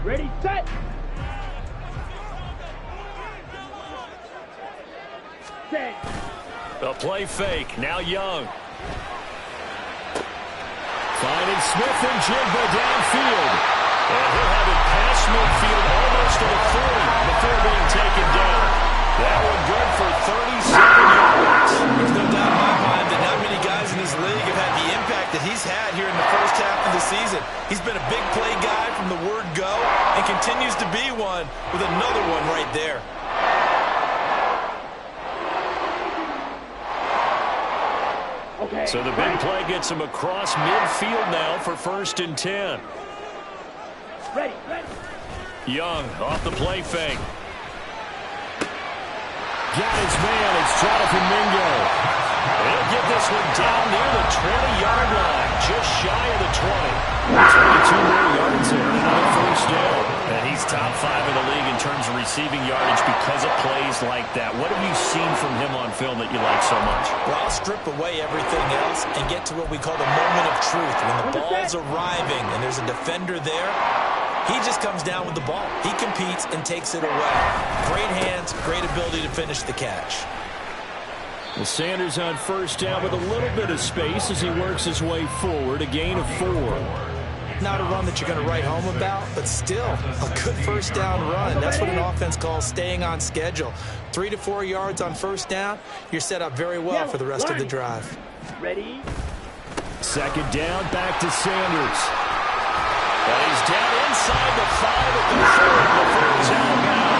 Ready, set. Set. A play fake. Now Young. Finding Smith and Jigba downfield. And he'll have it past midfield almost to the 40 before being taken down. That one good for 37 yards. There's no doubt in my mind that not many guys in this league have had the impact that he's had here in the first half of the season. He's been a big play guy from the word go and continues to be one with another one right there. Okay. So the big play gets him across midfield now for 1st and 10. Ready. Young off the play fake. Got his man. It's Jonathan Mingo. He'll get this one down near the 20-yard line, just shy of the 20. 22 more yards there, another 1st down. And he's top 5 in the league in terms of receiving yardage because of plays like that. What have you seen from him on film that you like so much? Well, I'll strip away everything else and get to what we call the moment of truth. When the ball's arriving and there's a defender there, he just comes down with the ball. He competes and takes it away. Great hands, great ability to finish the catch. Well, Sanders on 1st down with a little bit of space as he works his way forward, a gain of 4. Not a run that you're going to write home about, but still a good 1st down run. That's what an offense calls staying on schedule. 3 to 4 yards on 1st down, you're set up very well for the rest of the drive. Ready. 2nd down, back to Sanders. And he's down inside the 5 at the 4 before he's out of bounds.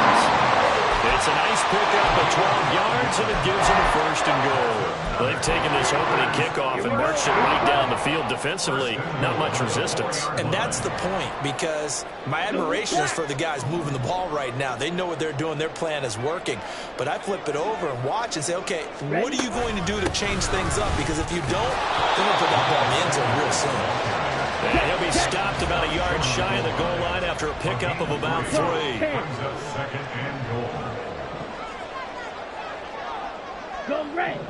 It's a nice pickup of 12 yards, and it gives him a 1st and goal. They've taken this opening kickoff and marched it right down the field defensively. Not much resistance. And that's the point, because my admiration is for the guys moving the ball right now. They know what they're doing. Their plan is working. But I flip it over and watch and say, okay, what are you going to do to change things up? Because if you don't, they're going to put that ball in the end zone real soon. And he'll be stopped about a yard shy of the goal line after a pickup of about 3. Go red.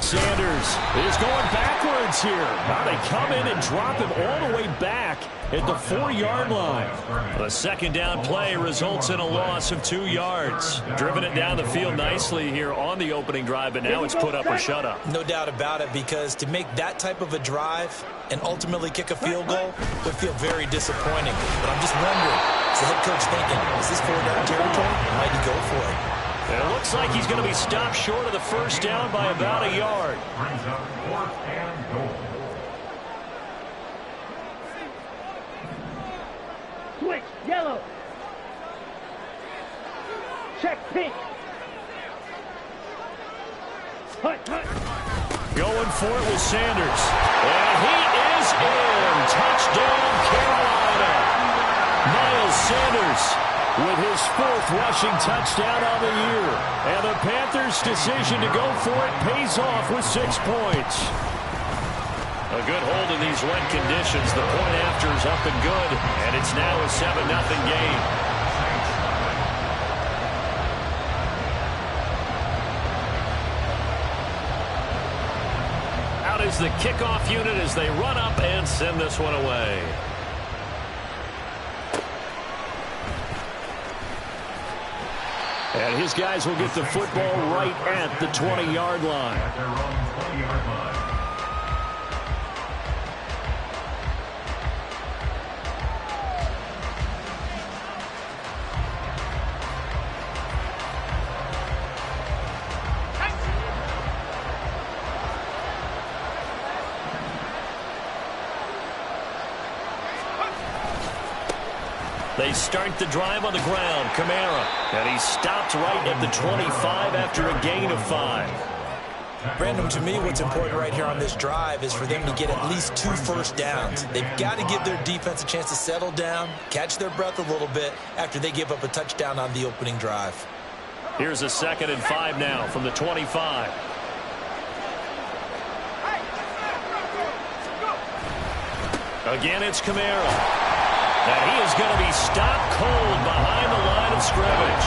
Sanders is going backwards here. Now they come in and drop him all the way back at the 4-yard line. The 2nd down play results in a loss of 2 yards. Driven it down the field nicely here on the opening drive, but now it's put up or shut up. No doubt about it, because to make that type of a drive and ultimately kick a field goal would feel very disappointing. But I'm just wondering, is the head coach thinking, is this 4-down territory? Might he go for it? And it looks like he's going to be stopped short of the 1st down by about a yard. Switch, yellow. Check, pink. Hut. Going for it with Sanders. And he is in. Touchdown, Carolina. Miles Sanders with his 4th rushing touchdown on the year. And the Panthers' decision to go for it pays off with 6 points. A good hold in these wet conditions. The point after is up and good. And it's now a 7-0 game. Out is the kickoff unit as they run up and send this one away. And his guys will get the football right at the 20-yard line. They start the drive on the ground. Kamara. And he's stopped right at the 25 after a gain of 5. Brandon, to me, what's important right here on this drive is for them to get at least 2 first downs. They've got to give their defense a chance to settle down, catch their breath a little bit after they give up a touchdown on the opening drive. Here's a 2nd and 5 now from the 25. Again, it's Kamara. And he is going to be stopped cold behind the line of scrimmage.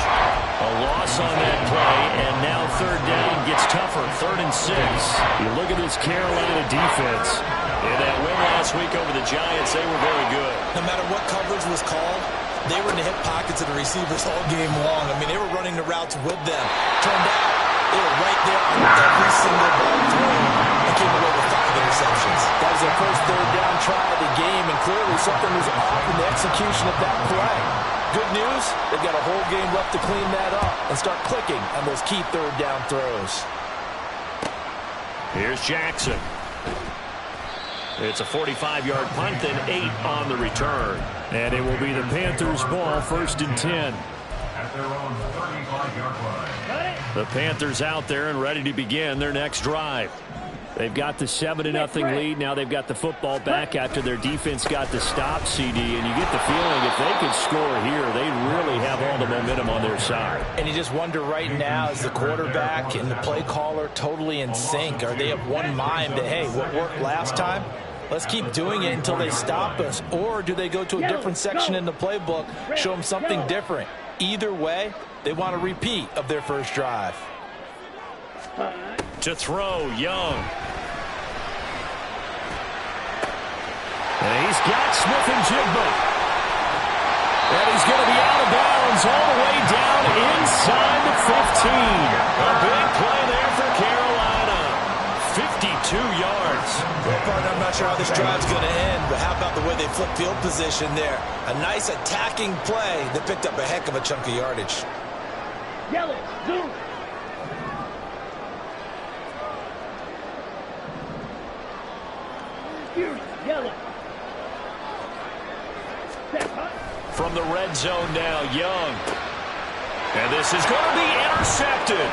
A loss on that play, and now third down gets tougher. 3rd and 6. You look at this Carolina defense. In that win last week over the Giants, they were very good. No matter what coverage was called, they were in the hip pockets of the receivers all game long. I mean, they were running the routes with them. Turned out, they were right there on every single ball thrown and came away with 5 interceptions. That was their first third down try of the game, and clearly something was off in the execution of that play. Good news, they've got a whole game left to clean that up and start clicking on those key third down throws. Here's Jackson. It's a 45-yard punt, then 8 on the return. And it will be the Panthers' ball, 1st and 10. At their own 35-yard line. The Panthers out there and ready to begin their next drive. They've got the 7-0 lead. Now they've got the football back after their defense got the stop, CD. And you get the feeling if they could score here, they really have all the momentum on their side. And you just wonder right now, is the quarterback and the play caller totally in sync? Are they of one mind that, hey, what worked last time? Let's keep doing it until they stop us. Or do they go to a different section in the playbook, show them something different? Either way, they want a repeat of their first drive. To throw, Young. And he's got Smith-Njigba. And he's going to be out of bounds all the way down inside the 15. A big play there for Carolina. 52 yards. Well, partner, I'm not sure how this drive's going to end, but how about the way they flip field position there? A nice attacking play that picked up a heck of a chunk of yardage. Yellow, zoom. Yellow. From the red zone now, Young. And this is going to be intercepted.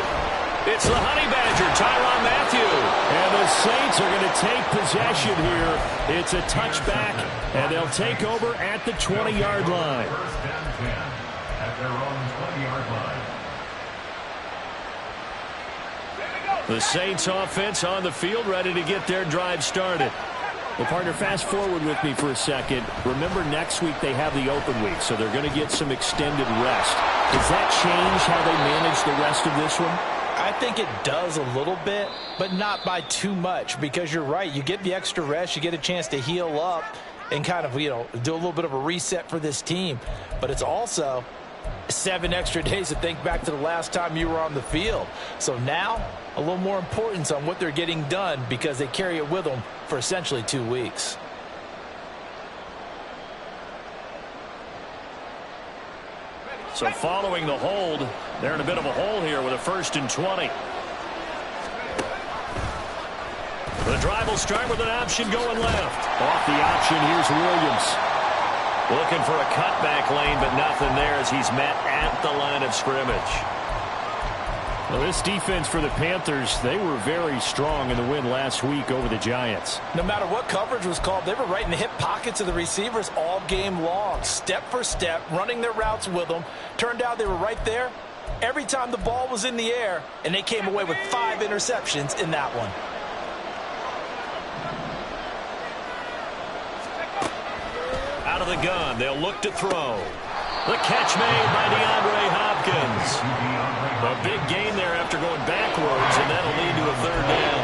It's the Honey Badger, Tyrann Mathieu. And the Saints are going to take possession here. It's a touchback, and they'll take over at the 20-yard line. 1st and 10 at their own 20-yard line. The Saints offense on the field, ready to get their drive started. Well, partner, fast forward with me for a second. Remember, next week they have the open week, so they're going to get some extended rest. Does that change how they manage the rest of this one? I think it does a little bit, but not by too much, because you're right. You get the extra rest. You get a chance to heal up and kind of, do a little bit of a reset for this team. But it's also 7 extra days to think back to the last time you were on the field. So now, a little more importance on what they're getting done because they carry it with them for essentially 2 weeks. So following the hold, they're in a bit of a hole here with a 1st and 20. The drive will start with an option going left. Off the option, here's Williams. Looking for a cutback lane, but nothing there as he's met at the line of scrimmage. Well, this defense for the Panthers, they were very strong in the win last week over the Giants. No matter what coverage was called, they were right in the hip pockets of the receivers all game long, step for step, running their routes with them. Turned out they were right there every time the ball was in the air, and they came away with 5 interceptions in that one. Out of the gun, they'll look to throw. The catch made by DeAndre Hopkins. A big gain there after going backwards, and that'll lead to a 3rd down.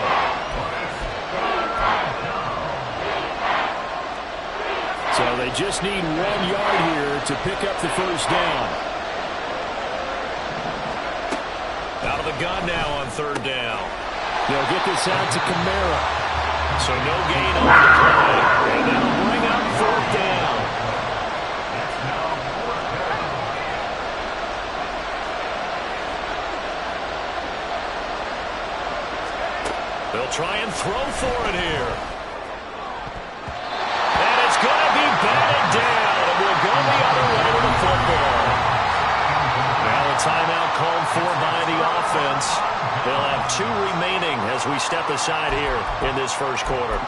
So they just need 1 yard here to pick up the 1st down. Out of the gun now on 3rd down. They'll get this out to Kamara. So no gain on the play, and they'll bring up 4th down. They'll try and throw for it here. And it's going to be batted down. It will go the other way with the football. Now a timeout called for by the offense. They'll have 2 remaining as we step aside here in this first quarter.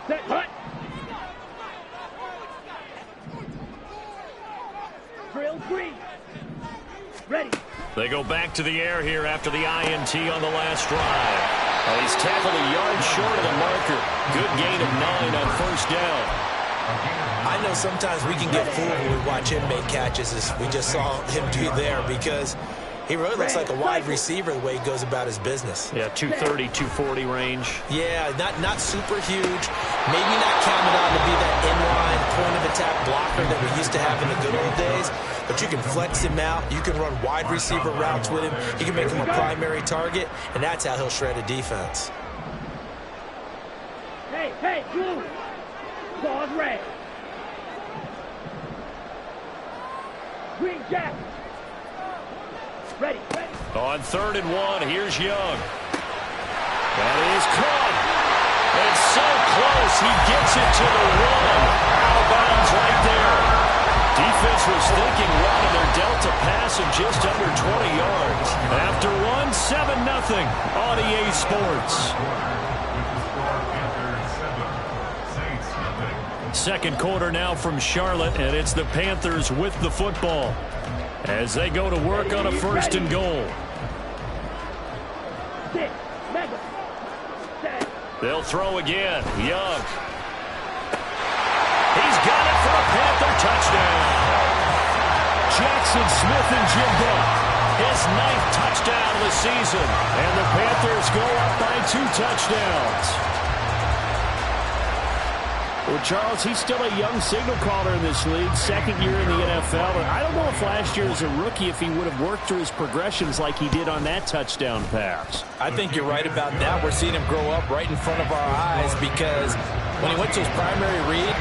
Set, hut. Drill 3. Ready. They go back to the air here after the INT on the last drive. He's tackled a yard short of the marker. Good gain of 9 on 1st down. I know sometimes we can get fooled when we watch him make catches, as we just saw him do there, because he really looks like a wide receiver the way he goes about his business. Yeah, 230, 240 range. Yeah, not super huge. Maybe not counted on to be that inline point-of-attack blocker that we used to have in the good old days, but you can flex him out. You can run wide receiver routes with him. You can make him a primary target, and that's how he'll shred a defense. Hey, blue! Claws red! Green jacket! Ready. On 3rd and 1, here's Young. That is caught. It's so close. He gets it to the 1. Out of bounds right there. Defense was thinking run, and they're dealt a pass of just under 20 yards. After 7-0 on EA Sports. Second quarter now from Charlotte, and it's the Panthers with the football as they go to work on a 1st and goal. They'll throw again. Young. He's got it for a Panther touchdown. Jackson Smith and Jigba, his 9th touchdown of the season, and the Panthers go up by 2 touchdowns. Well, Charles, he's still a young signal caller in this league, 2nd year in the NFL. And I don't know if last year as a rookie, if he would have worked through his progressions like he did on that touchdown pass. I think you're right about that. We're seeing him grow up right in front of our eyes, because when he went to his primary read,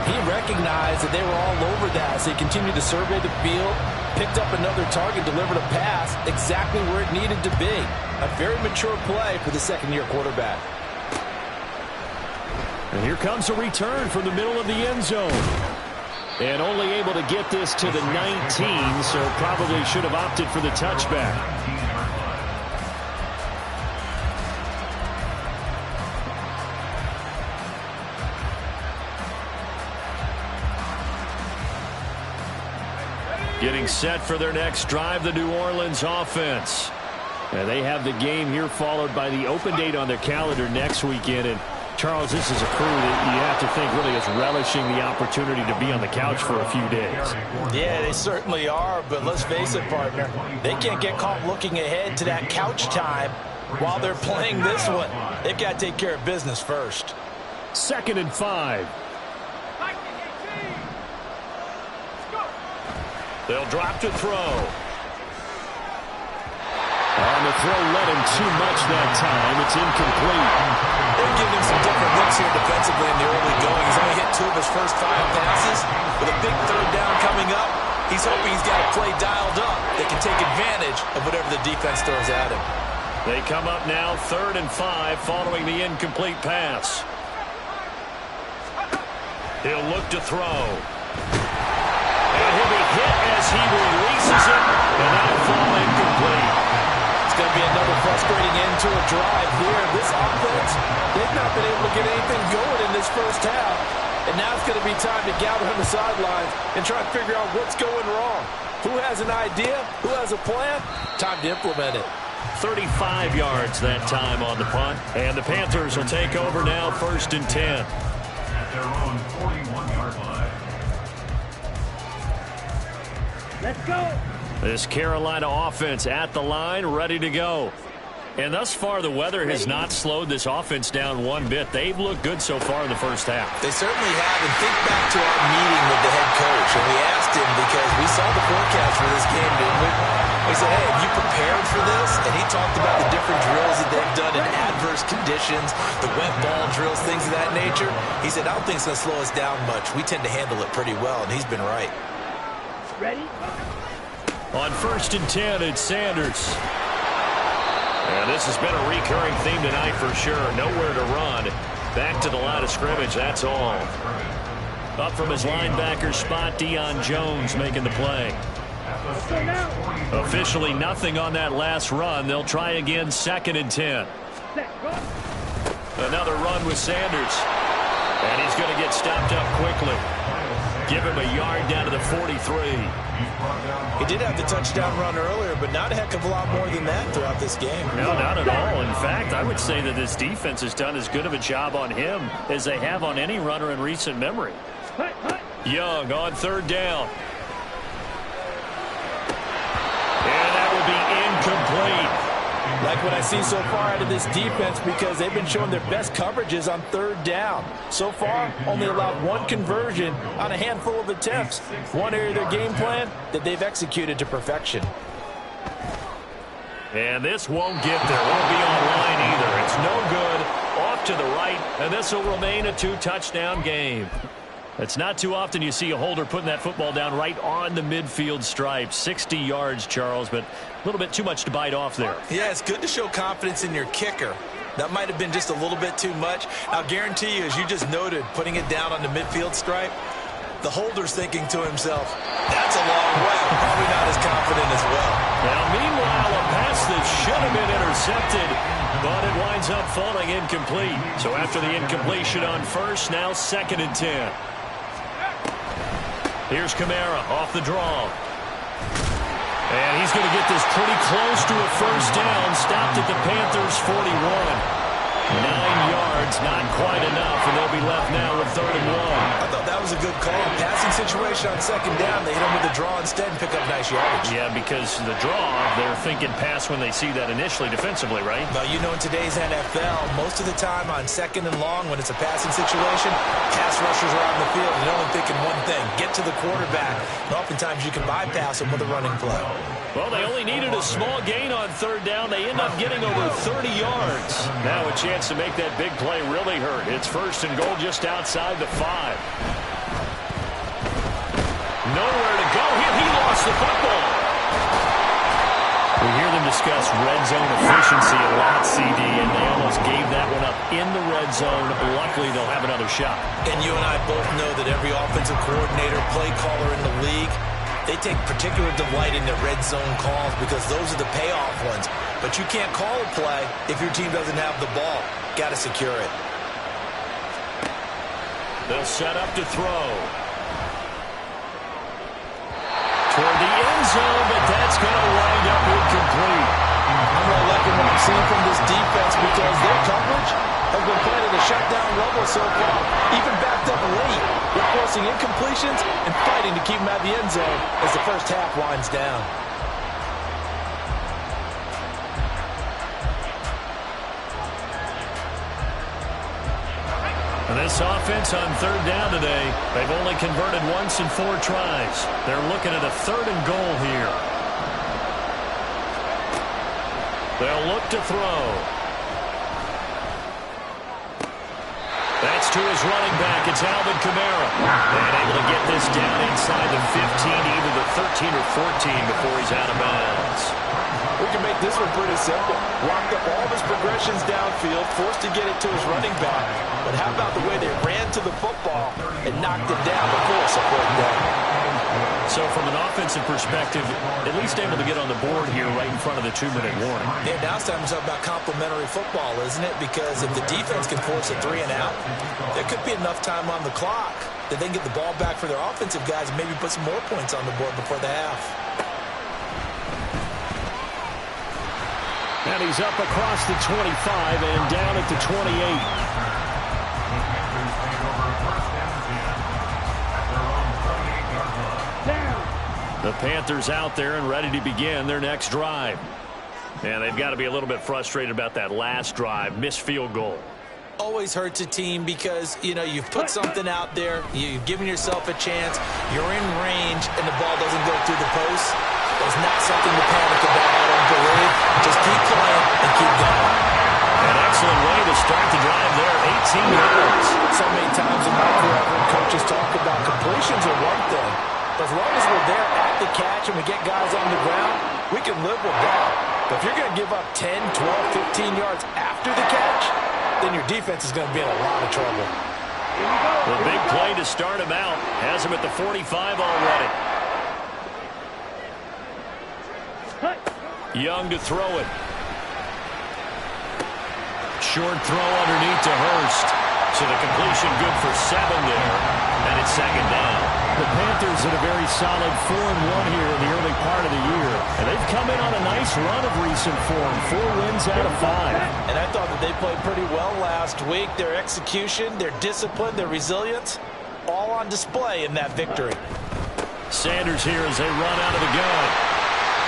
he recognized that they were all over that. So he continued to survey the field, picked up another target, delivered a pass exactly where it needed to be. A very mature play for the 2nd-year quarterback. And here comes a return from the middle of the end zone. And only able to get this to the 19, so probably should have opted for the touchback. Getting set for their next drive, the New Orleans offense. And they have the game here followed by the open date on their calendar next weekend. And Charles, this is a crew that you have to think really is relishing the opportunity to be on the couch for a few days. Yeah, they certainly are, but let's face it, partner, they can't get caught looking ahead to that couch time while they're playing this one. They've got to take care of business first. 2nd and 5. They'll drop to throw. On the throw, led him too much that time. It's incomplete. They're giving him some different looks here defensively in the early going. He's only hit 2 of his first 5 passes. With a big 3rd down coming up, he's hoping he's got a play dialed up that can take advantage of whatever the defense throws at him. They come up now 3rd and 5 following the incomplete pass. He'll look to throw. And he'll be hit as he releases it, and that'll fall incomplete. It's going to be another frustrating end to a drive here. This offense, they've not been able to get anything going in this first half. And now it's going to be time to gather on the sidelines and try to figure out what's going wrong. Who has an idea? Who has a plan? Time to implement it. 35 yards that time on the punt. And the Panthers will take over now 1st and 10. At their own 41-yard line. Let's go. This Carolina offense at the line, ready to go. And thus far, the weather has not slowed this offense down one bit. They've looked good so far in the first half. They certainly have. And think back to our meeting with the head coach. And we asked him, because we saw the forecast for this game, didn't we? We said, hey, have you prepared for this? And he talked about the different drills that they've done in adverse conditions, the wet ball drills, things of that nature. He said, I don't think it's going to slow us down much. We tend to handle it pretty well, and he's been right. Ready? On 1st and 10, it's Sanders. And this has been a recurring theme tonight for sure. Nowhere to run. Back to the line of scrimmage, that's all. Up from his linebacker spot, Deion Jones making the play. Officially nothing on that last run. They'll try again 2nd and 10. Another run with Sanders. And he's going to get stopped up quickly. Give him a yard down to the 43. He did have the touchdown run earlier, but not a heck of a lot more than that throughout this game. No, not at all. In fact, I would say that this defense has done as good of a job on him as they have on any runner in recent memory. Young on third down. And that will be incomplete. Like what I see so far out of this defense, because they've been showing their best coverages on third down. So far, only allowed one conversion on a handful of attempts. One area of their game plan that they've executed to perfection. And this won't get there. Won't be online either. It's no good. Off to the right, and this will remain a 2-touchdown game. It's not too often you see a holder putting that football down right on the midfield stripe. 60 yards, Charles, but a little bit too much to bite off there. Yeah, it's good to show confidence in your kicker. That might have been just a little bit too much. I'll guarantee you, as you just noted, putting it down on the midfield stripe, the holder's thinking to himself, that's a long way. Probably not as confident as well. Now, meanwhile, a pass that should have been intercepted, but it winds up falling incomplete. So after the incompletion on first, now 2nd and 10. Here's Kamara off the draw. And he's going to get this pretty close to a first down. Stopped at the Panthers' 41. 9 yards, not quite enough, and they'll be left now with 3rd and 1. I thought that was a good call. Passing situation on 2nd down, they hit him with the draw instead and pick up nice yardage. Yeah, because the draw, they're thinking pass when they see that initially defensively, right? Well, you know, in today's NFL, most of the time on 2nd and long, when it's a passing situation, pass rushers are on the field and they're only thinking one thing, get to the quarterback. And oftentimes you can bypass them with a running play. Well, they only needed a small gain on 3rd down. They end up getting over 30 yards. Now a chance to make that big play really hurt. It's 1st and goal just outside the 5. Nowhere to go. Here he lost the football. We hear them discuss red zone efficiency a lot, CD, and they almost gave that one up in the red zone. Luckily, they'll have another shot. And you and I both know that every offensive coordinator, play caller in the league, they take particular delight in their red zone calls because those are the payoff ones. But you can't call a play if your team doesn't have the ball. Got to secure it. They'll set up to throw. Toward the end zone, but that's going to wind up incomplete. I'm really liking what I'm seeing from this defense because their coverage has been playing at a shutdown level so far, even backed up late. They're forcing incompletions and fighting to keep them out of the end zone as the first half winds down. And this offense on 3rd down today, they've only converted once in 4 tries. They're looking at a 3rd and goal here. They'll look to throw. That's to his running back. It's Alvin Kamara. And able to get this down inside the 15, either the 13 or 14 before he's out of bounds. We can make this one pretty simple. Locked up all of his progressions downfield, forced to get it to his running back. But how about the way they ran to the football and knocked it down before it's a 4th down? So from an offensive perspective, at least able to get on the board here right in front of the 2-minute warning. Yeah, now it's time to talk about complementary football, isn't it? Because if the defense can force a 3 and out, there could be enough time on the clock that they can get the ball back for their offensive guys and maybe put some more points on the board before the half. And he's up across the 25 and down at the 28. The Panthers out there and ready to begin their next drive. And they've got to be a little bit frustrated about that last drive, missed field goal. Always hurts a team because, you know, you've put something out there, you've given yourself a chance, you're in range, and the ball doesn't go through the post. There's not something to panic about, I don't believe. Just keep playing and keep going. An excellent way to start the drive there, 18 yards. So many times in my career, I've heard coaches talk about completions are one thing. As long as we're there at the catch and we get guys on the ground, we can live with that. But if you're going to give up 10, 12, 15 yards after the catch, then your defense is going to be in a lot of trouble. The big play to start him out has him at the 45 already. Young to throw it. Short throw underneath to Hurst. So the completion good for 7 there. And it's 2nd down. The Panthers in a very solid 4-1 here in the early part of the year. And they've come in on a nice run of recent form. 4 wins out of 5. And I thought that they played pretty well last week. Their execution, their discipline, their resilience, all on display in that victory. Sanders here as they run out of the gun.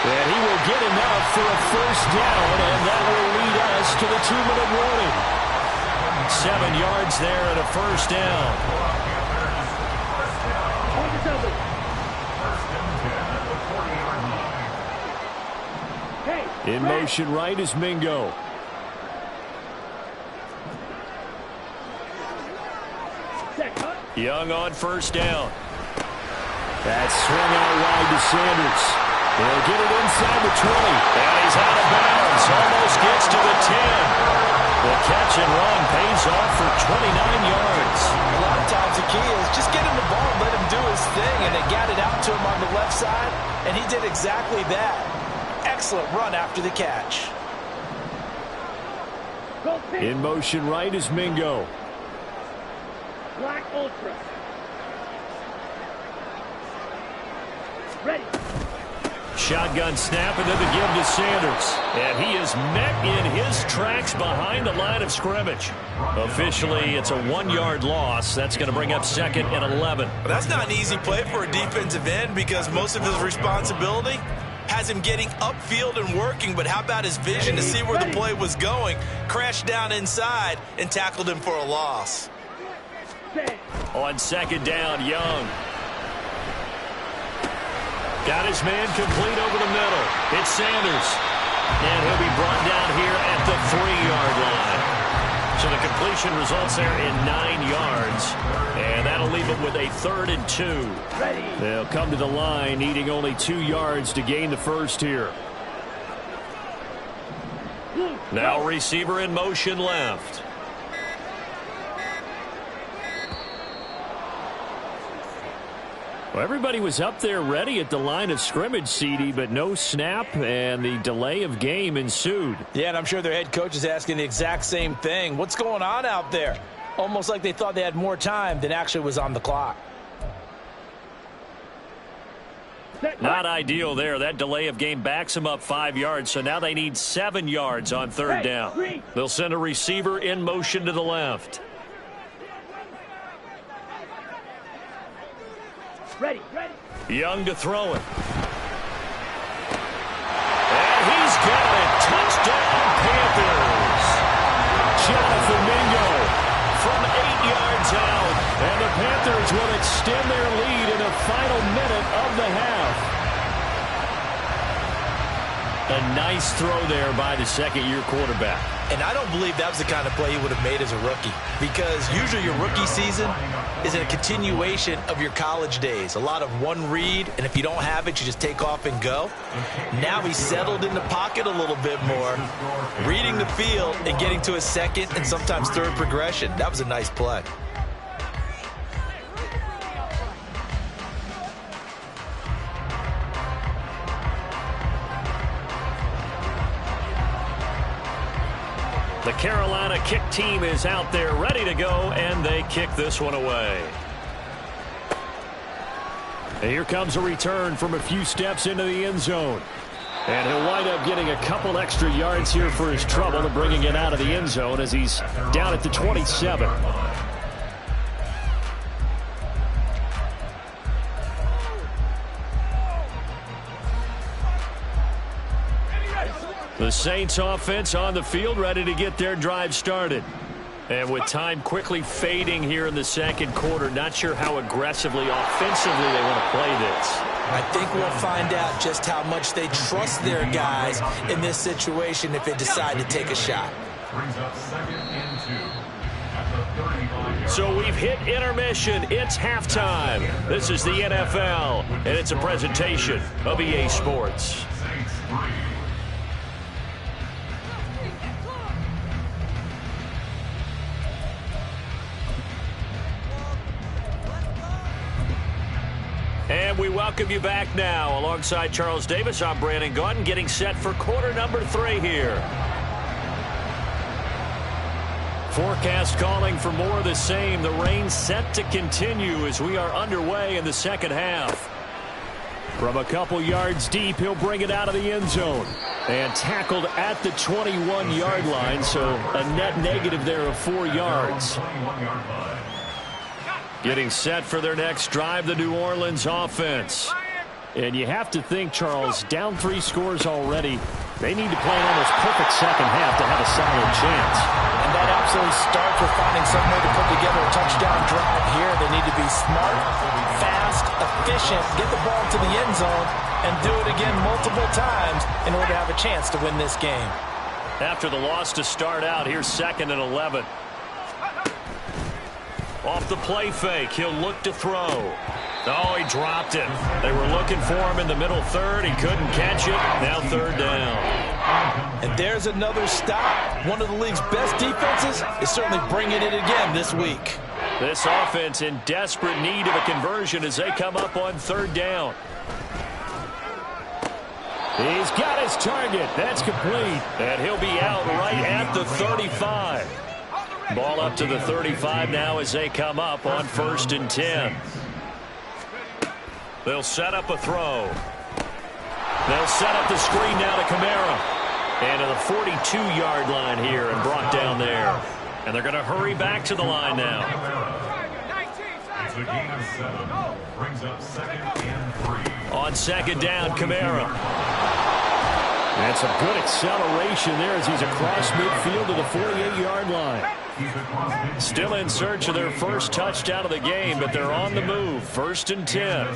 And he will get enough for a first down, and that will lead us to the 2-minute warning. 7 yards there and a first down. In motion right is Mingo. Young on first down. That's swung out wide to Sanders. He'll get it inside the 20. And he's out of bounds. Almost gets to the 10. The catch and run pays off for 29 yards. A lot of times the key is just get him the ball and let him do his thing. And they got it out to him on the left side. And he did exactly that. Excellent run after the catch. In motion right is Mingo. Black Ultra. Ready. Shotgun snap and then the give to Sanders. And he is met in his tracks behind the line of scrimmage. Officially, it's a 1-yard loss. That's going to bring up 2nd and 11. That's not an easy play for a defensive end because most of his responsibility has him getting upfield and working, but how about his vision to see where the play was going? Crashed down inside and tackled him for a loss. On 2nd down, Young. Got his man complete over the middle. It's Sanders. And he'll be brought down here at the 3-yard line. So the completion results there in 9 yards. And that'll leave them with a 3rd and 2. They'll come to the line needing only 2 yards to gain the first here. Now receiver in motion left. Well, everybody was up there ready at the line of scrimmage, CD, but no snap, and the delay of game ensued. Yeah, and I'm sure their head coach is asking the exact same thing. What's going on out there? Almost like they thought they had more time than actually was on the clock. Not ideal there. That delay of game backs them up 5 yards, so now they need 7 yards on 3rd down. They'll send a receiver in motion to the left. Ready. Young to throw it. And he's got it. Touchdown, Panthers. Jonathan Mingo from 8 yards out. And the Panthers will extend their lead in the final minute of the half. A nice throw there by the 2nd-year quarterback. And I don't believe that was the kind of play he would have made as a rookie. Because usually your rookie season is a continuation of your college days. A lot of one read, and if you don't have it, you just take off and go. Now he's settled in the pocket a little bit more, reading the field and getting to a 2nd and sometimes 3rd progression. That was a nice play. The Carolina kick team is out there ready to go, and they kick this one away. And here comes a return from a few steps into the end zone. And he'll wind up getting a couple extra yards here for his trouble and bringing it out of the end zone as he's down at the 27. The Saints offense on the field, ready to get their drive started. And with time quickly fading here in the 2nd quarter, not sure how aggressively, offensively they want to play this. I think we'll find out just how much they trust their guys in this situation if they decide to take a shot. Brings up 2nd and 2 at the 35. So we've hit intermission. It's halftime. This is the NFL, and it's a presentation of EA Sports. Saints 3. And we welcome you back now. Alongside Charles Davis, I'm Brandon Gaudin, getting set for quarter number 3 here. Forecast calling for more of the same. The rain set to continue as we are underway in the 2nd half. From a couple yards deep, he'll bring it out of the end zone. And tackled at the 21-yard line, so a net negative there of 4 yards. Getting set for their next drive, the New Orleans offense. And you have to think, Charles, down 3 scores already. They need to play an almost perfect second half to have a solid chance. And that absolutely starts with finding some way to put together a touchdown drive here. They need to be smart, fast, efficient, get the ball to the end zone, and do it again multiple times in order to have a chance to win this game. After the loss to start out, here's 2nd and 11. Off the play fake, he'll look to throw. Oh, he dropped it. They were looking for him in the middle third. He couldn't catch it. Now 3rd down. And there's another stop. One of the league's best defenses is certainly bringing it again this week. This offense in desperate need of a conversion as they come up on 3rd down. He's got his target. That's complete. And he'll be out right at the 35. Ball up to the 35 now as they come up on 1st and 10. They'll set up a throw. They'll set up the screen now to Kamara. And to the 42-yard line here and brought down there. And they're going to hurry back to the line now. It's a gain of 7. Brings up 2nd and 3. On 2nd down, Kamara. And some good acceleration there as he's across midfield to the 48-yard line. Still in search of their first touchdown of the game, but they're on the move. 1st and 10.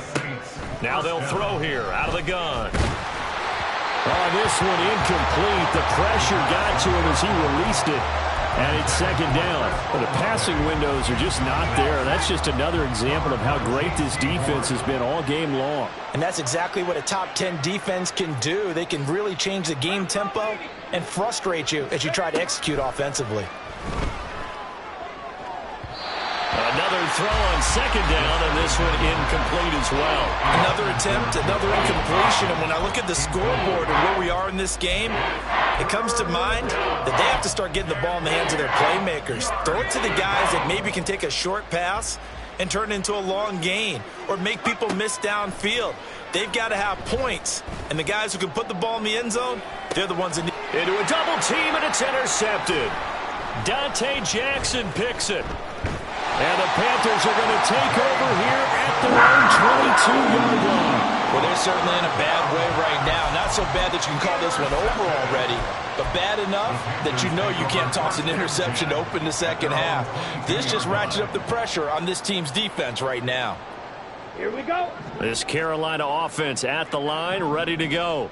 Now they'll throw here out of the gun. Oh, this one incomplete. The pressure got to him as he released it. And it's 2nd down. But the passing windows are just not there. That's just another example of how great this defense has been all game long. And that's exactly what a top 10 defense can do. They can really change the game tempo and frustrate you as you try to execute offensively. Another throw on 2nd down, and this one incomplete as well. Another attempt, another incompletion, and when I look at the scoreboard and where we are in this game, it comes to mind that they have to start getting the ball in the hands of their playmakers. Throw it to the guys that maybe can take a short pass and turn it into a long gain or make people miss downfield. They've got to have points, and the guys who can put the ball in the end zone, they're the ones that need. Into a double team, and it's intercepted. Dante Jackson picks it. And the Panthers are going to take over here at their own 22-yard line. Well, they're certainly in a bad way right now. Not so bad that you can call this one over already, but bad enough that you know you can't toss an interception to open the second half. This just ratchets up the pressure on this team's defense right now. Here we go. This Carolina offense at the line, ready to go.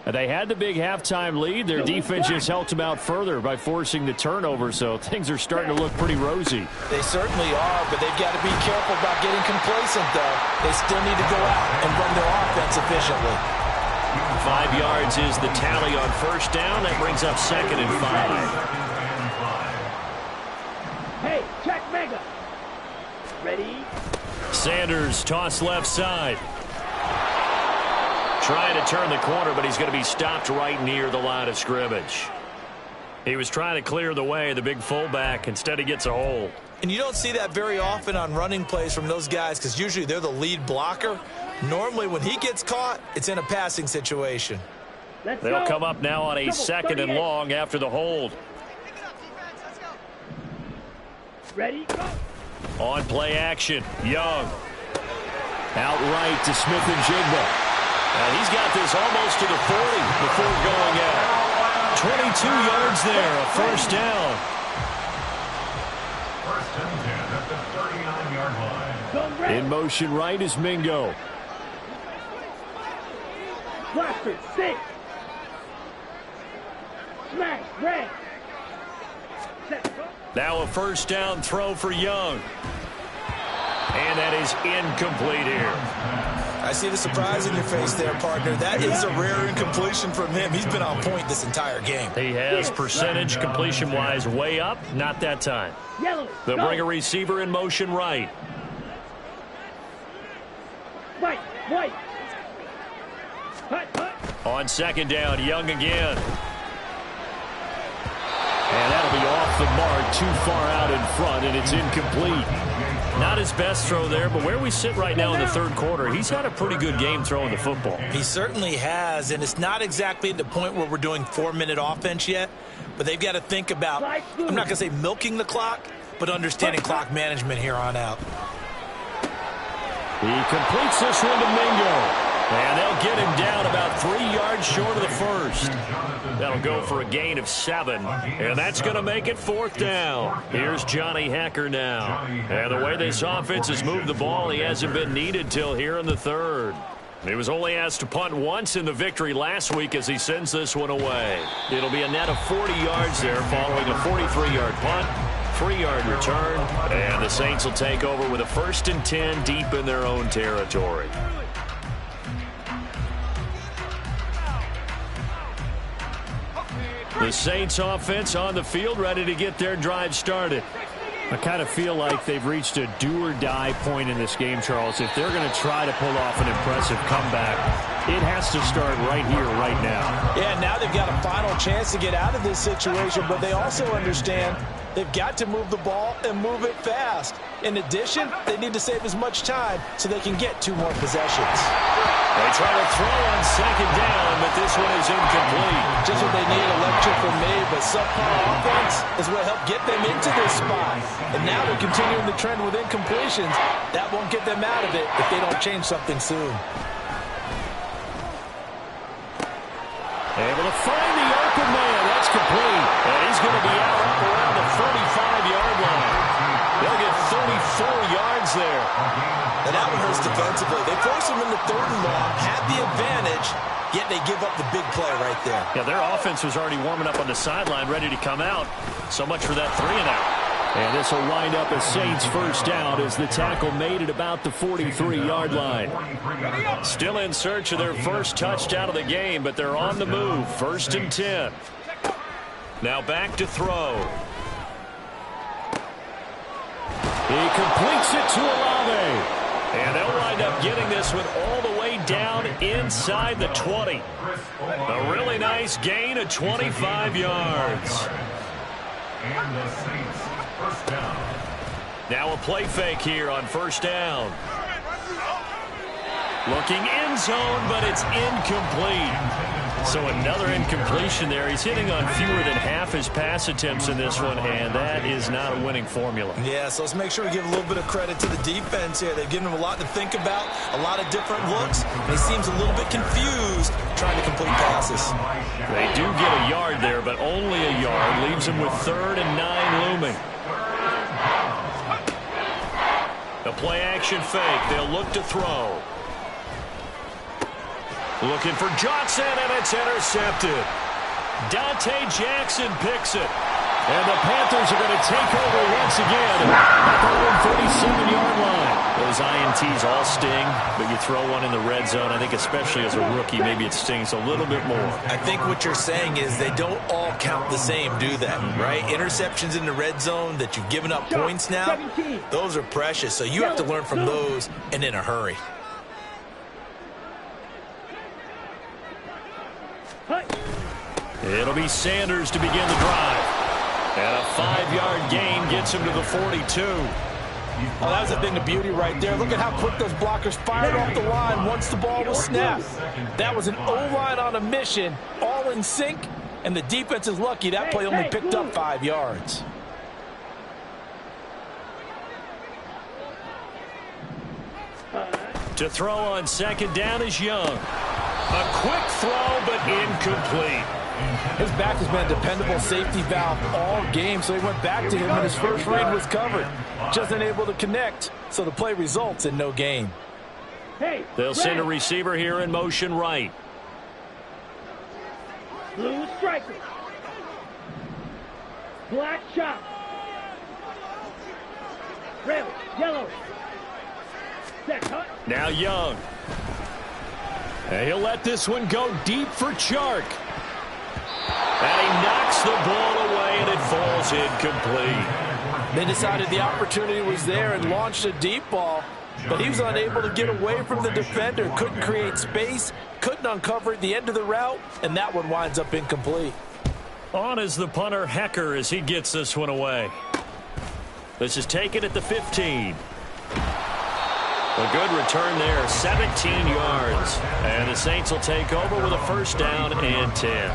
They had the big halftime lead. Their defense just helped them out further by forcing the turnover, so things are starting to look pretty rosy. They certainly are, but they've got to be careful about getting complacent, though. They still need to go out and run their offense efficiently. 5 yards is the tally on 1st down. That brings up 2nd and 5. Hey, check Mega. Ready? Sanders toss left side. Trying to turn the corner, but he's going to be stopped right near the line of scrimmage. He was trying to clear the way, the big fullback. Instead, he gets a hold. And you don't see that very often on running plays from those guys because usually they're the lead blocker. Normally, when he gets caught, it's in a passing situation. They'll come up now on a 2nd and long after the hold. Ready? Go. On play action, Young. Out right to Smith-Njigba. And he's got this almost to the 40 before going out. 22 yards there, a 1st down. 1st and 10 at the 39-yard line. In motion right is Mingo. Blaster, 6. Smash, red. Now a 1st down throw for Young. And that is incomplete here. I see the surprise in your face there, partner. That is a rare incompletion from him. He's been on point this entire game. He has percentage completion-wise way up. Not that time. They'll bring a receiver in motion right. White. On 2nd down, Young again. And that'll be off the mark, too far out in front, and it's incomplete. Not his best throw there, but where we sit right now in the 3rd quarter, he's had a pretty good game throwing the football. He certainly has, and it's not exactly at the point where we're doing 4-minute offense yet, but they've got to think about, I'm not going to say milking the clock, but understanding clock management here on out. He completes this one to Mingo. And they'll get him down about 3 yards short of the first. That'll go for a gain of 7. And that's going to make it 4th down. Here's Johnny Hekker now. And the way this offense has moved the ball, he hasn't been needed till here in the 3rd. He was only asked to punt once in the victory last week as he sends this one away. It'll be a net of 40 yards there following a 43-yard punt, 3-yard return, and the Saints will take over with a 1st and 10 deep in their own territory. The Saints offense on the field, ready to get their drive started. I kind of feel like they've reached a do-or-die point in this game, Charles. If they're going to try to pull off an impressive comeback, it has to start right here, right now. Yeah, now they've got a final chance to get out of this situation, but they also understand they've got to move the ball and move it fast. In addition, they need to save as much time so they can get 2 more possessions. They try to throw on 2nd down, but this one is incomplete. Just what they need, electric from me, but subpar offense is what helped get them into this spot. And now they're continuing the trend with incompletions. That won't get them out of it if they don't change something soon. Able to find the open man. That's complete. And he's going to be out around the 45-yard line. They'll get 34 yards there. And that one hurts defensively. They force him into 3rd and long, had the advantage, yet they give up the big play right there. Yeah, their offense was already warming up on the sideline, ready to come out. So much for that 3-and-out. And this will wind up a Saints 1st down as the tackle made it about the 43-yard line. Still in search of their first touchdown of the game, but they're on the move. 1st and 10. Now back to throw. He completes it to Olave. And they'll wind up getting this one all the way down inside the 20. A really nice gain of 25 yards. And the Saints, 1st down. Now a play fake here on 1st down. Looking end zone, but it's incomplete. So another incompletion there. He's hitting on fewer than half his pass attempts in this one, and that is not a winning formula. Yeah, so let's make sure we give a little bit of credit to the defense here. They've given him a lot to think about, a lot of different looks, and he seems a little bit confused trying to complete passes. They do get a yard there, but only a yard. Leaves him with 3rd and 9 looming. A play-action fake. They'll look to throw. Looking for Johnson, and it's intercepted. Dante Jackson picks it. And the Panthers are going to take over once again at the 37-yard line. Those INTs all sting, but you throw one in the red zone. I think especially as a rookie, maybe it stings a little bit more. I think what you're saying is they don't all count the same, do they? Right? Interceptions in the red zone that you've given up points now, those are precious. So you have to learn from those and in a hurry. It'll be Sanders to begin the drive. And a 5-yard gain gets him to the 42. Well, that was the thing of beauty right there. Look at how quick those blockers fired off the line once the ball was snapped. That was an O-line on a mission, all in sync, and the defense is lucky that play only picked up 5 yards. To throw on 2nd down is Young. A quick throw, but incomplete. His back has been a dependable safety valve all game, so he went back to him when his first read was covered. Just unable to connect, so the play results in no gain. They'll send a receiver here in motion right. Blue striker. Black shot. Red, yellow. Set cut. Now Young. And he'll let this one go deep for Chark. And he knocks the ball away, and it falls incomplete. They decided the opportunity was there and launched a deep ball, but he was unable to get away from the defender, couldn't create space, couldn't uncover at the end of the route, and that one winds up incomplete. On is the punter, Hekker, as he gets this one away. This is taken at the 15. A good return there, 17 yards. And the Saints will take over with a 1st down and 10.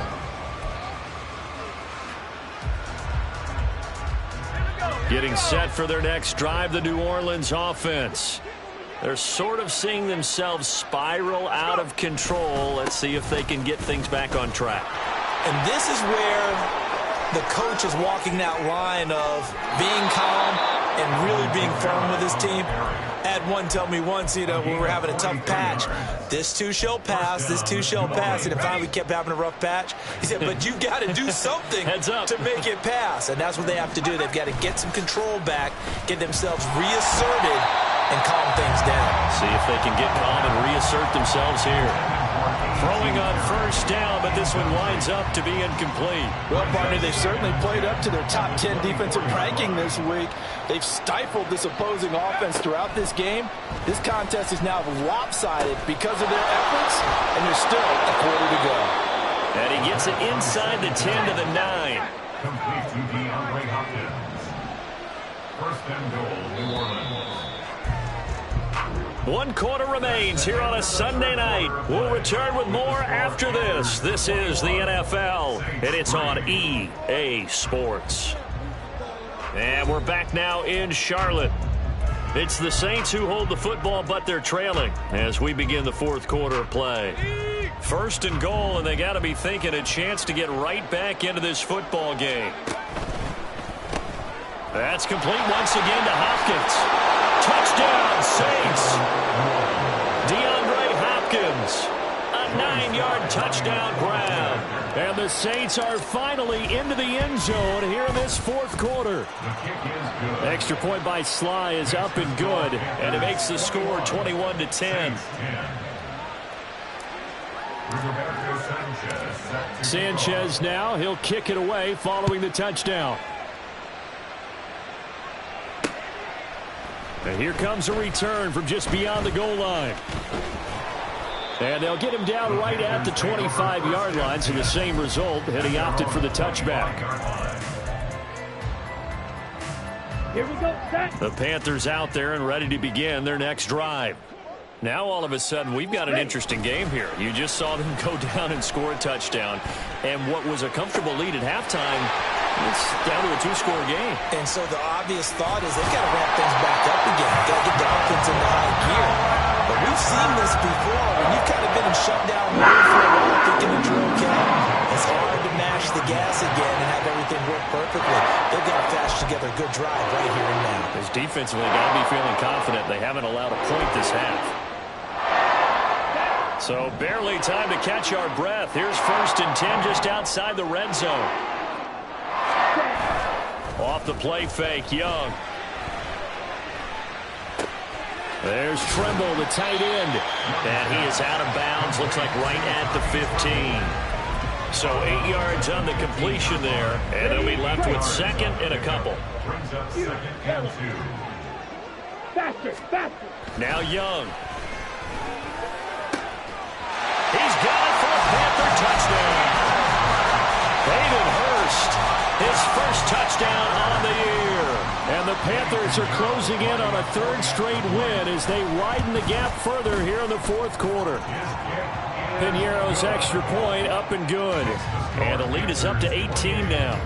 Getting set for their next drive, the New Orleans offense. They're sort of seeing themselves spiral out of control. Let's see if they can get things back on track. And this is where the coach is walking that line of being calm and really being firm with his team. I had one tell me once, when we were having a tough patch, this too shall pass, this too shall pass. And finally we kept having a rough patch. He said, but you've got to do something to make it pass. And that's what they have to do. They've got to get some control back, get themselves reasserted, and calm things down. See if they can get calm and reassert themselves here. Throwing on first down, but this one winds up to be incomplete. Well, partner, they've certainly played up to their top 10 defensive ranking this week. They've stifled this opposing offense throughout this game. This contest is now lopsided because of their efforts, and there's still a quarter to go. And he gets it inside the 10 to the 9. Complete to DeAndre Hopkins. First and goal, New Orleans. 1 quarter remains here on a Sunday night. We'll return with more after this. This is the NFL, and it's on EA Sports. And we're back now in Charlotte. It's the Saints who hold the football, but they're trailing as we begin the 4th quarter of play. First and goal, and they got to be thinking a chance to get right back into this football game. That's complete once again to Hopkins. Touchdown, Saints. DeAndre Hopkins, a 9-yard touchdown grab. And the Saints are finally into the end zone here in this 4th quarter. Extra point by Sly is up and good, and it makes the score 21-10. Sanchez now, he'll kick it away following the touchdown. And here comes a return from just beyond the goal line. And they'll get him down right at the 25-yard line, so the same result, and he opted for the touchback. Here we go, set. The Panthers out there and ready to begin their next drive. Now all of a sudden we've got an interesting game here. You just saw them go down and score a touchdown. And what was a comfortable lead at halftime, it's down to a 2-score game. And so the obvious thought is they've got to ramp things back up again. Got to get the offense in the high gear. But we've seen this before. When you've kind of been in shutdown mode for a while, thinking that you're okay, it's hard to mash the gas again and have everything work perfectly. They've got to flash together a good drive right here and now. Because defensively, got to be feeling confident. They haven't allowed a point this half. So barely time to catch our breath. Here's 1st and 10 just outside the red zone. Off the play fake, Young. There's Tremble, the tight end. And he is out of bounds, looks like right at the 15. So 8 yards on the completion there. And they'll be left with 2nd and a couple. Brings up 2nd and 2. Faster, faster. Now Young. He's got it for a Panther touchdown. Hayden Hurst, his first touchdown on the year. And the Panthers are closing in on a 3rd straight win as they widen the gap further here in the 4th quarter. Piñeiro's extra point up and good. And the lead is up to 18 now.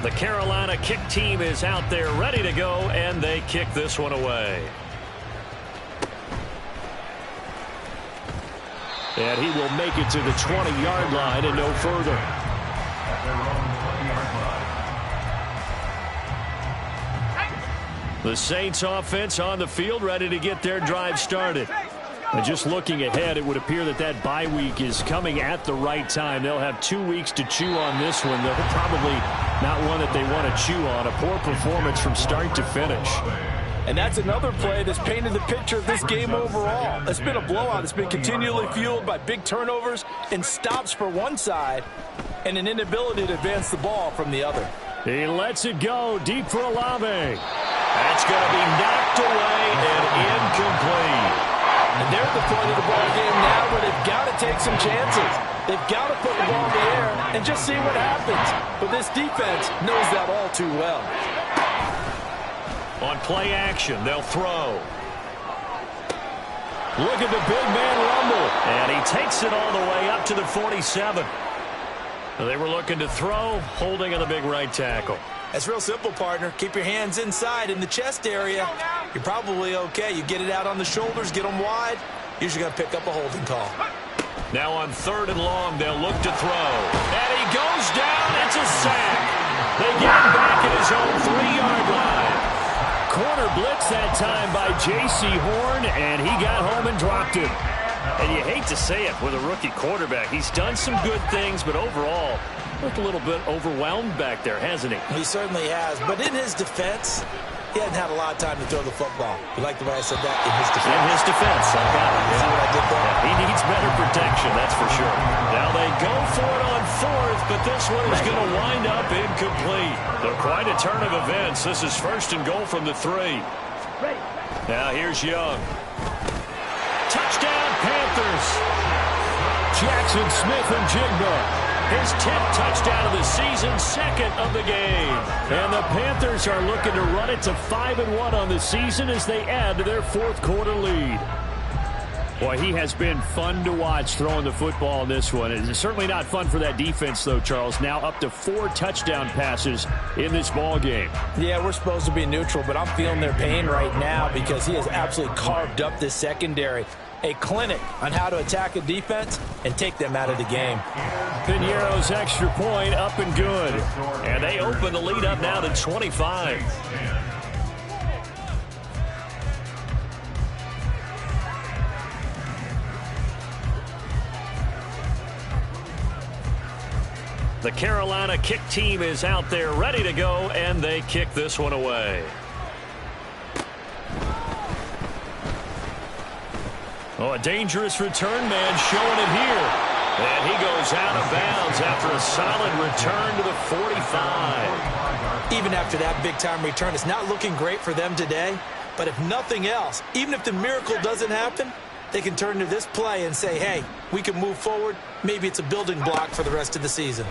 The Carolina kick team is out there ready to go, and they kick this one away. And he will make it to the 20-yard line and no further. The Saints offense on the field ready to get their drive started. And just looking ahead, it would appear that that bye week is coming at the right time. They'll have 2 weeks to chew on this one. They're probably not one that they want to chew on. A poor performance from start to finish. And that's another play that's painted the picture of this game overall. It's been a blowout. It's been continually fueled by big turnovers and stops for one side and an inability to advance the ball from the other. He lets it go deep for Olave. That's going to be knocked away and incomplete. And they're at the point of the ball game now where they've got to take some chances. They've got to put the ball in the air and just see what happens. But this defense knows that all too well. On play action, they'll throw. Look at the big man rumble. And he takes it all the way up to the 47. They were looking to throw, holding on the big right tackle. It's real simple, partner. Keep your hands inside in the chest area. You're probably okay. You get it out on the shoulders, get them wide. Usually going to pick up a holding call. Now on 3rd and long, they'll look to throw. And he goes down. It's a sack. They get him back at his own 3-yard line. Corner blitz that time by J.C. Horn, and he got home and dropped him. And you hate to say it with a rookie quarterback. He's done some good things, but overall, looked a little bit overwhelmed back there, hasn't he? He certainly has. But in his defense, he hasn't had a lot of time to throw the football. You like the way I said that? In his defense. In his defense. I got it. See what I did there? Yeah, he needs better protection, that's for sure. Now they go for it on 4th, but this one is going to wind up incomplete. They're quite a turn of events. This is 1st and goal from the 3. Now here's Young. Touchdown, Panthers. Jackson Smith and Jigba. His 10th touchdown of the season, 2nd of the game. And the Panthers are looking to run it to 5-1 on the season as they add to their 4th quarter lead. Boy, he has been fun to watch throwing the football in this one. It's certainly not fun for that defense, though, Charles. Now up to 4 touchdown passes in this ball game. Yeah, we're supposed to be neutral, but I'm feeling their pain right now because he has absolutely carved up this secondary. A clinic on how to attack a defense and take them out of the game. Piñeiro's extra point up and good. And they open the lead up now to 25. The Carolina kick team is out there ready to go, and they kick this one away. Oh, a dangerous return man showing it here. And he goes out of bounds after a solid return to the 45. Even after that big-time return, it's not looking great for them today. But if nothing else, even if the miracle doesn't happen, they can turn to this play and say, hey, we can move forward. Maybe it's a building block for the rest of the season.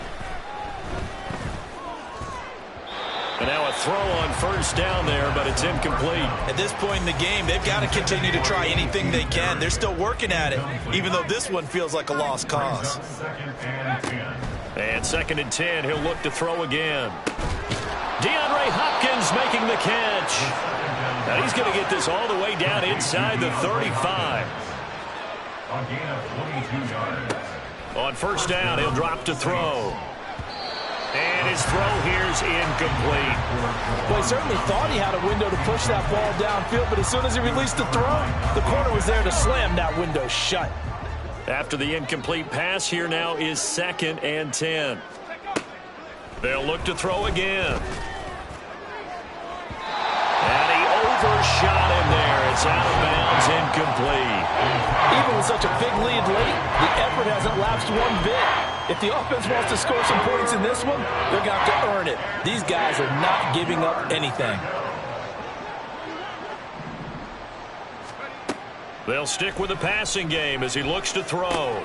And now a throw on 1st down there, but it's incomplete. At this point in the game, they've got to continue to try anything they can. They're still working at it, even though this one feels like a lost cause. And 2nd and 10, he'll look to throw again. DeAndre Hopkins making the catch. Now he's going to get this all the way down inside the 35. On 1st down, he'll drop to throw. And his throw here's incomplete. Well, he certainly thought he had a window to push that ball downfield, but as soon as he released the throw, the corner was there to slam that window shut. After the incomplete pass, here now is 2nd and 10. They'll look to throw again. And he overshot him there. It's out of bounds, incomplete. Even with such a big lead late, the effort hasn't lapsed one bit. If the offense wants to score some points in this one, they're going to have to earn it. These guys are not giving up anything. They'll stick with the passing game as he looks to throw.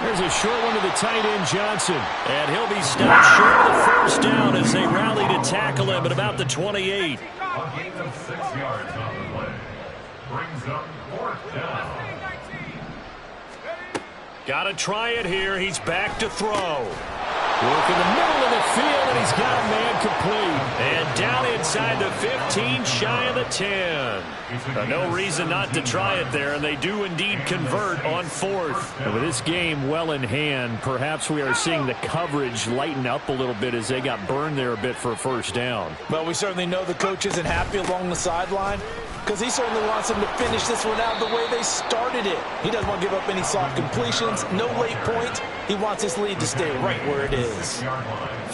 There's a short one to the tight end, Johnson. And he'll be stopped short of the 1st down as they rally to tackle him at about the 28. A gain of 6 yards on the play. Brings up 4th down. Got to try it here. He's back to throw. Work in the middle of the field, and he's got a man complete. And down inside the 15, shy of the 10. No reason not to try it there, and they do indeed convert on 4th. And with this game well in hand, perhaps we are seeing the coverage lighten up a little bit as they got burned there a bit for a 1st down. Well, we certainly know the coach isn't happy along the sideline because he certainly wants them to finish this one out the way they started it. He doesn't want to give up any soft completions, no late points. He wants his lead to stay right where it is.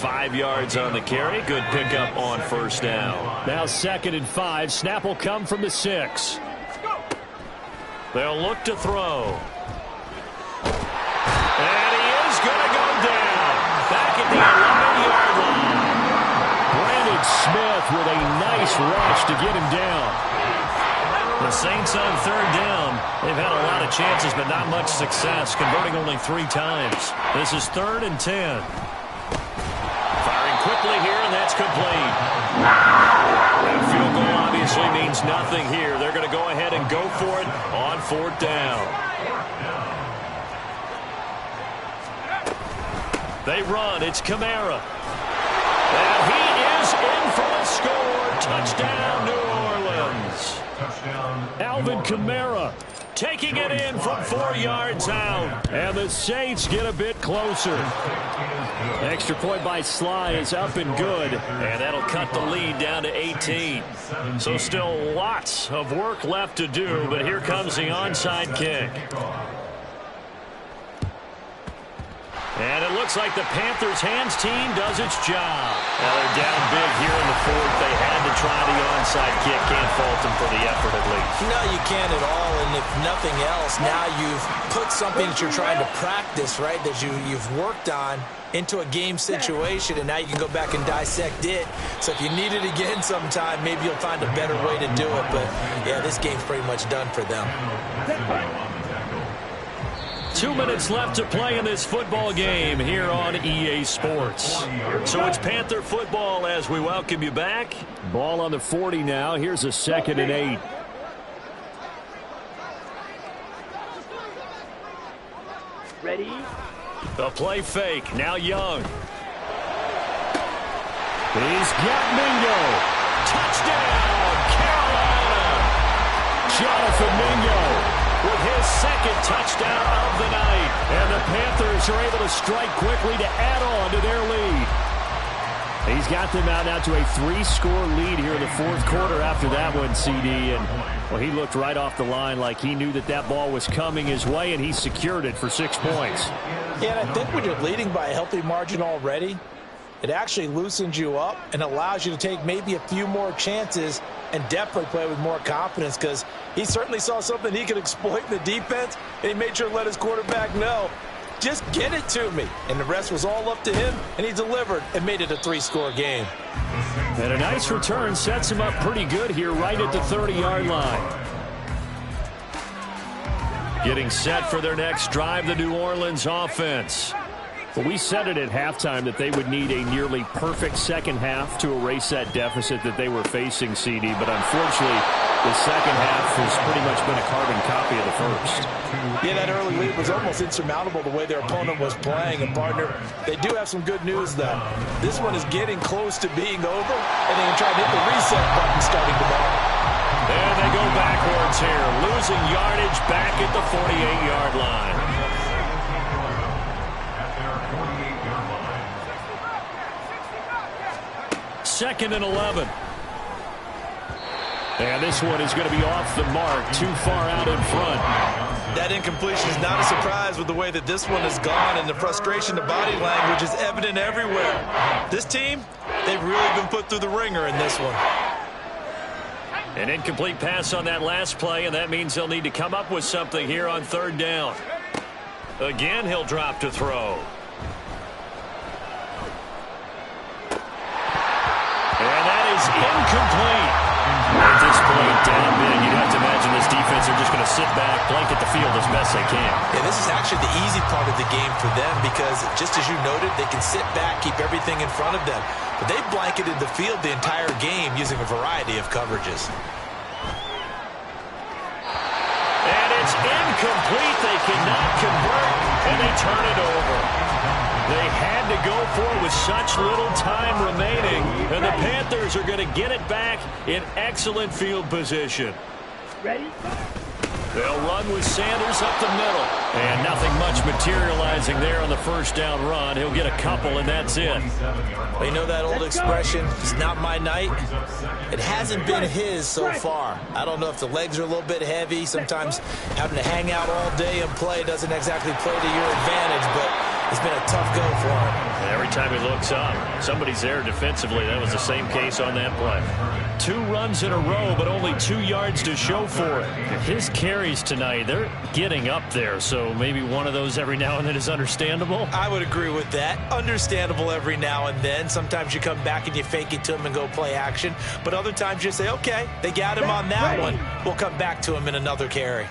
5 yards on the carry. Good pickup on 1st down. Now 2nd and 5. Snap will come from the 6. They'll look to throw. And he is going to go down. Back at the 11-yard line. Brandon Smith with a nice rush to get him down. The Saints on 3rd down. They've had a lot of chances, but not much success, converting only 3 times. This is 3rd and 10. Firing quickly here, and that's complete. That field goal obviously means nothing here. They're going to go ahead and go for it on 4th down. They run. It's Kamara. And he is is in for the score. Touchdown, New Orleans. Alvin Kamara Taking it in from 4 yards out. And the Saints get a bit closer. Extra point by Sly is up and good. And that'll cut the lead down to 18. So still lots of work left to do, but here comes the onside kick. And it looks like the Panthers' hands team does its job. Now they're down big here in the fourth. They had to try the onside kick. Can't fault them for the effort at least. No, you can't at all. And if nothing else, now you've put something that you're trying to practice, right, that you've worked on into a game situation, and now you can go back and dissect it. So if you need it again sometime, maybe you'll find a better way to do it. But, yeah, this game's pretty much done for them. 2 minutes left to play in this football game here on EA Sports. So it's Panther football as we welcome you back. Ball on the 40 now. Here's a 2nd and 8. Ready? The play fake. Now Young. He's got Mingo. Touchdown, Carolina. Jonathan Mingo with his 2nd touchdown of the night. And the Panthers are able to strike quickly to add on to their lead. He's got them out now to a 3-score lead here in the 4th quarter after that one, CD. And, well, he looked right off the line like he knew that ball was coming his way, and he secured it for 6 points. Yeah, and I think when you're leading by a healthy margin already, it actually loosens you up and allows you to take maybe a few more chances and definitely play with more confidence, because he certainly saw something he could exploit in the defense, and he made sure to let his quarterback know, just get it to me. And the rest was all up to him, and he delivered and made it a 3-score game. And a nice return sets him up pretty good here right at the 30-yard line. Getting set for their next drive, the New Orleans offense. Well, we said it at halftime that they would need a nearly perfect second half to erase that deficit that they were facing, CD. But unfortunately, the second half has pretty much been a carbon copy of the first. Yeah, that early lead was almost insurmountable the way their opponent was playing. And, partner, they do have some good news, though. This one is getting close to being over, and they can try to hit the reset button starting tomorrow. And they go backwards here, losing yardage back at the 48-yard line. 2nd and 11. And this one is going to be off the mark, too far out in front. That incompletion is not a surprise with the way that this one has gone, and the frustration, the body language is evident everywhere. This team, they've really been put through the ringer in this one. An incomplete pass on that last play, and that means they'll need to come up with something here on 3rd down. Again, he'll drop to throw. And that is incomplete. At this point, down big, you'd have to imagine this defense are just going to sit back, blanket the field as best they can. Yeah, this is actually the easy part of the game for them, because just as you noted, they can sit back, keep everything in front of them. But they've blanketed the field the entire game using a variety of coverages. And it's incomplete. They cannot convert, and they turn it over. They had to go for it with such little time remaining, and the Panthers are going to get it back in excellent field position. Ready? They'll run with Sanders up the middle. And nothing much materializing there on the 1st down run. He'll get a couple, and that's it. Well, you know that old expression, it's not my night? It hasn't been his so far. I don't know if the legs are a little bit heavy. Sometimes having to hang out all day and play doesn't exactly play to your advantage, but it's been a tough go for him. Every time he looks up, somebody's there defensively. That was the same case on that play. 2 runs in a row, but only 2 yards to show for it. His carries tonight, they're getting up there, so maybe one of those every now and then is understandable. I would agree with that. Understandable every now and then. Sometimes you come back and you fake it to him and go play action, but other times you say, okay, they got him on that one. We'll come back to him in another carry.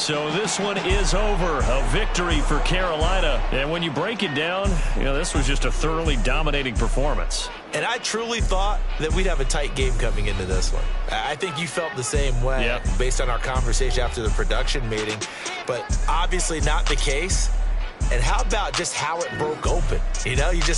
So this one is over. A victory for Carolina. And when you break it down, this was just a thoroughly dominating performance. And I truly thought that we'd have a tight game coming into this one. I think you felt the same way based on our conversation after the production meeting. But obviously not the case. And how about just how it broke open? You just